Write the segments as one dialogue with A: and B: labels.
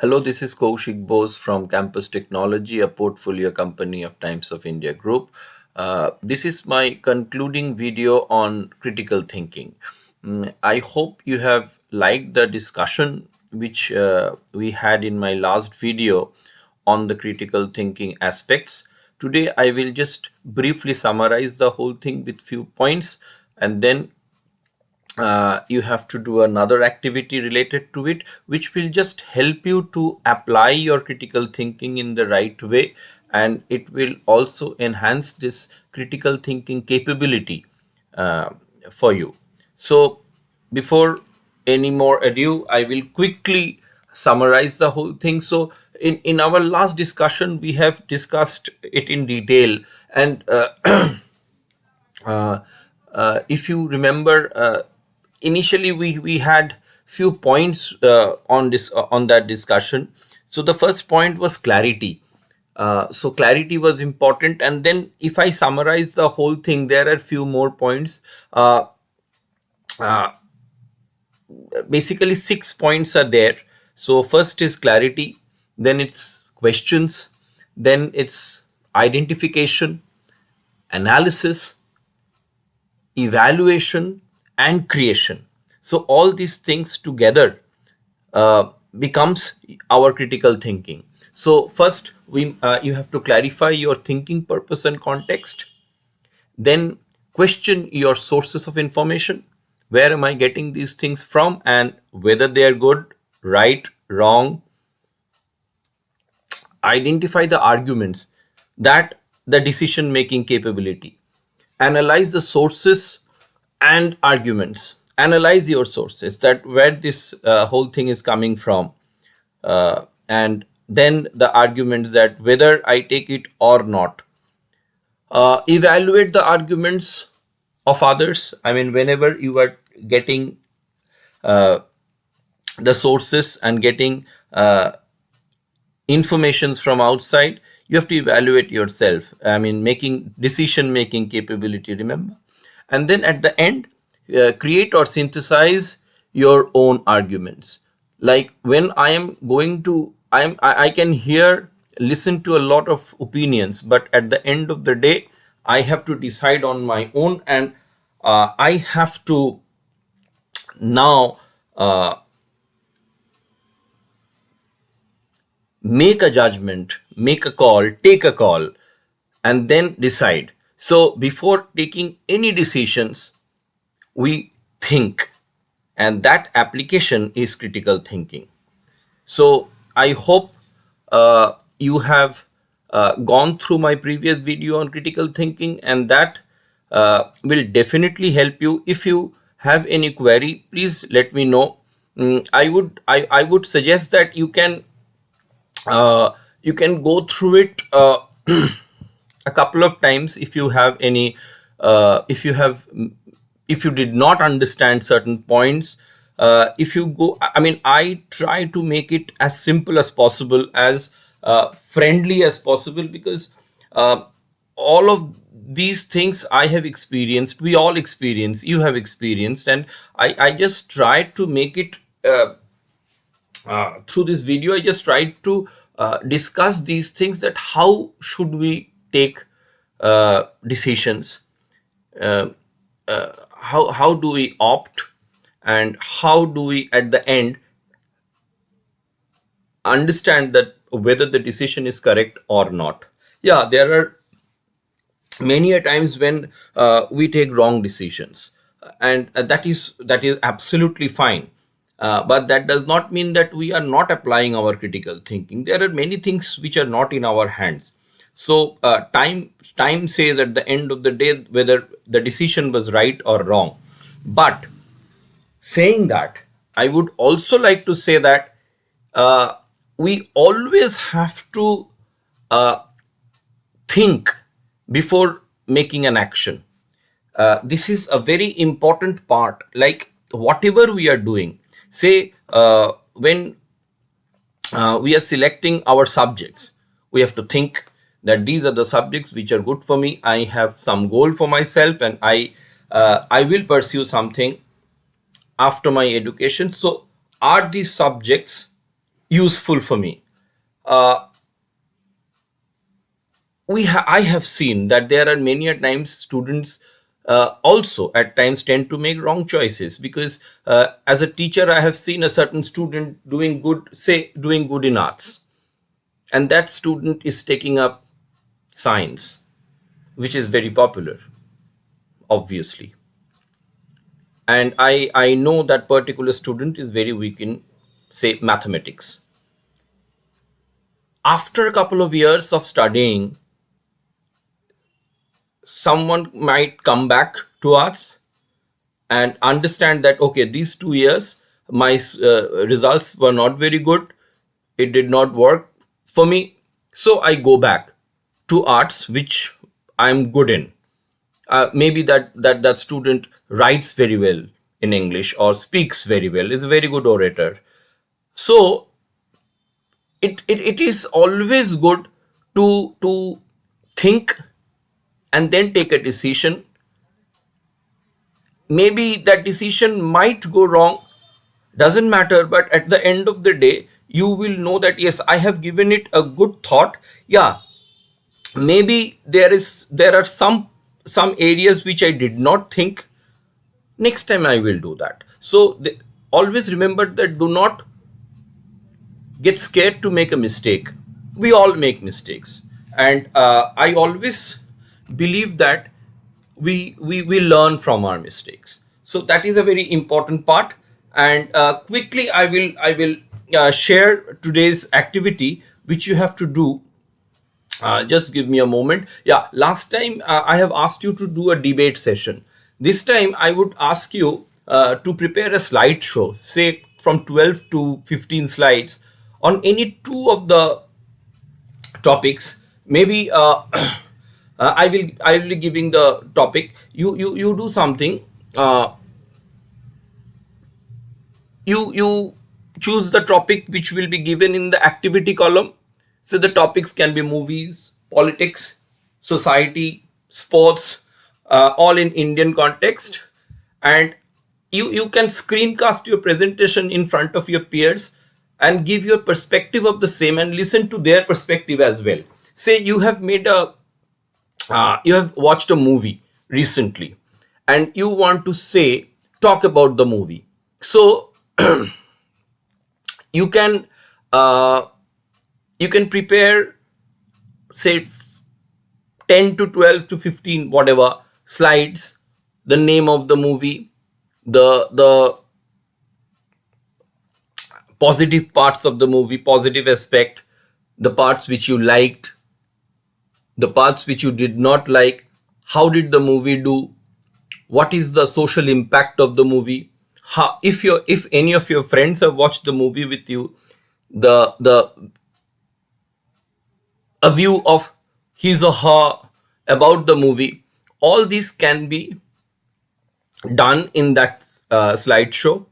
A: Hello, this is Kaushik Bose from Campus Technology, a portfolio company of Times of India Group. This is my concluding video on critical thinking. I hope you have liked the discussion which we had in my last video on the critical thinking aspects. Today, I will just briefly summarize the whole thing with few points, and then you have to do another activity related to it, which will just help you to apply your critical thinking in the right way, and it will also enhance this critical thinking capability uh, for you. So before any more ado, I will quickly summarize the whole thing. So in our last discussion, we have discussed it in detail, and uh, if you remember, initially we had few points on that discussion. So the first point was clarity. So clarity was important, and then if I summarize the whole thing, there are few more points. Basically 6 points are there. So first is clarity, then it's questions, then it's identification, analysis, evaluation, and creation. So all these things together becomes our critical thinking. So first we you have to clarify your thinking purpose and context, then question your sources of information. Where am I getting these things from, and whether they are good, right, wrong. Identify the arguments that the decision making capability. Analyze the sources and arguments. Analyze your sources, that where this whole thing is coming from, and then the arguments, that whether I take it or not. Evaluate the arguments of others. I mean, whenever you are getting the sources and getting informations from outside, you have to evaluate yourself. I mean, making decision making capability, remember. And then at the end, create or synthesize your own arguments. Like when I am going to I can hear, listen to a lot of opinions, but at the end of the day, I have to decide on my own, and I have to now make a judgment, make a call, take a call, and then decide. So before taking any decisions, we think, and that application is critical thinking. So I hope you have gone through my previous video on critical thinking, and that will definitely help you. If you have any query, please let me know. I would suggest that you can go through it a couple of times if you have any if you did not understand certain points. If you go, I mean, I try to make it as simple as possible, as friendly as possible, because all of these things I have experienced, we all experience, you have experienced, and I just try to make it through this video. I just tried to discuss these things, that how should we take decisions, uh, how do we opt, and how do we at the end understand that whether the decision is correct or not. Yeah, there are many a times when we take wrong decisions, and that is absolutely fine. But that does not mean that we are not applying our critical thinking. There are many things which are not in our hands. So time says at the end of the day whether the decision was right or wrong. But saying that, I would also like to say that uh, we always have to uh, think before making an action. This is a very important part. Like whatever we are doing, say when we are selecting our subjects, we have to think that these are the subjects which are good for me. I have some goal for myself, and I will pursue something after my education. So are these subjects useful for me. uh, I have seen that there are many a times students also at times tend to make wrong choices, because as a teacher I have seen a certain student doing good, say doing good in arts, and that student is taking up science, which is very popular, obviously. And I know that particular student is very weak in, say, mathematics. After a couple of years of studying, someone might come back to arts and understand that, okay, these 2 years my results were not very good, it did not work for me, so I go back to arts which I'm good in. Maybe that student writes very well in English or speaks very well, is a very good orator. So it is always good to think and then take a decision. Maybe that decision might go wrong, doesn't matter, but at the end of the day you will know that yes, I have given it a good thought. Yeah, maybe there are some areas which I did not think, next time I will do that. So always remember that, do not get scared to make a mistake. We all make mistakes, and I always believe that we learn from our mistakes. So that is a very important part. And quickly I will share today's activity which you have to do. Just give me a moment. Yeah, last time I have asked you to do a debate session. This time I would ask you to prepare a slideshow, say from 12 to 15 slides on any two of the topics. Maybe I will be giving the topic. You do something. Uh, you choose the topic which will be given in the activity column. So the topics can be movies, politics, society, sports, all in Indian context. And you can screencast your presentation in front of your peers and give your perspective of the same and listen to their perspective as well. Say you have watched a movie recently and you want to say talk about the movie. So you can uh, you can prepare, say, 10 to 12 to 15 whatever slides, the name of the movie, the positive parts of the movie, positive aspect, the parts which you liked, the parts which you did not like, how did the movie do, what is the social impact of the movie, how, if any of your friends have watched the movie with you, the a view of his or her about the movie. All these can be done in that slideshow,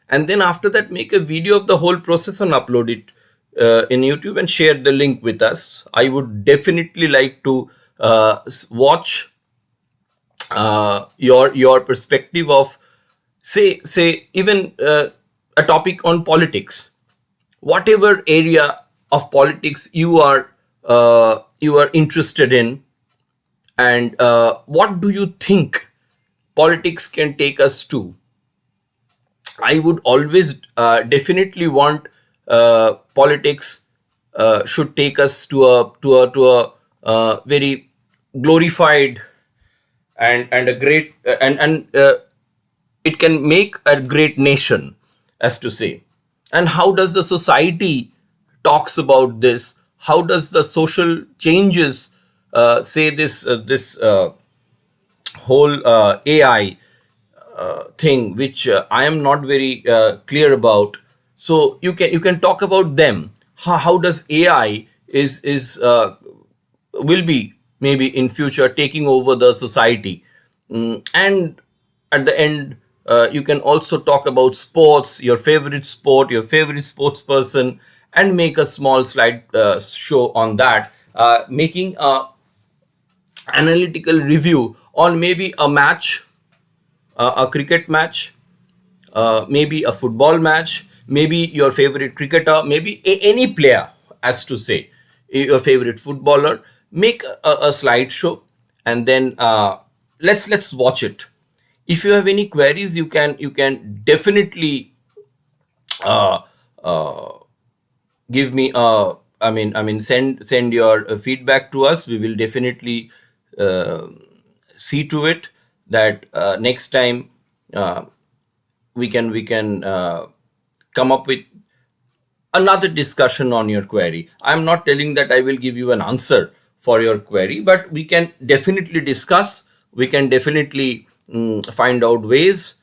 A: and then after that make a video of the whole process and upload it in YouTube and share the link with us. I would definitely like to watch your perspective of, say even a topic on politics, whatever area of politics you are interested in, and what do you think politics can take us to. I would always definitely want politics should take us to a very glorified and a great and it can make a great nation, as to say. And how does the society talks about this? How does the social changes, say this whole AI thing, which I am not very clear about. So you can talk about them. How does AI is will be maybe in future taking over the society. And at the end, you can also talk about sports, your favorite sport, your favorite sports person, and make a small slide show on that, making a analytical review on maybe a match, a cricket match, maybe a football match, maybe your favorite cricketer, maybe any player, as to say, your favorite footballer. Make a slideshow, and then let's watch it. If you have any queries, you can definitely uh, uh, give me send your feedback to us. We will definitely uh, see to it that next time uh, we can come up with another discussion on your query. I'm not telling that I will give you an answer for your query, but we can definitely discuss. We can definitely find out ways,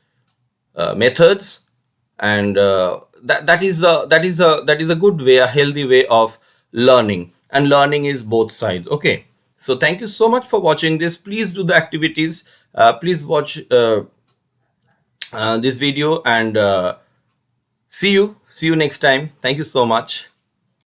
A: methods, and that is a good way, a healthy way of learning. And learning is both sides. Okay, so thank you so much for watching this. Please do the activities. Please watch this video, and see you next time. Thank you so much.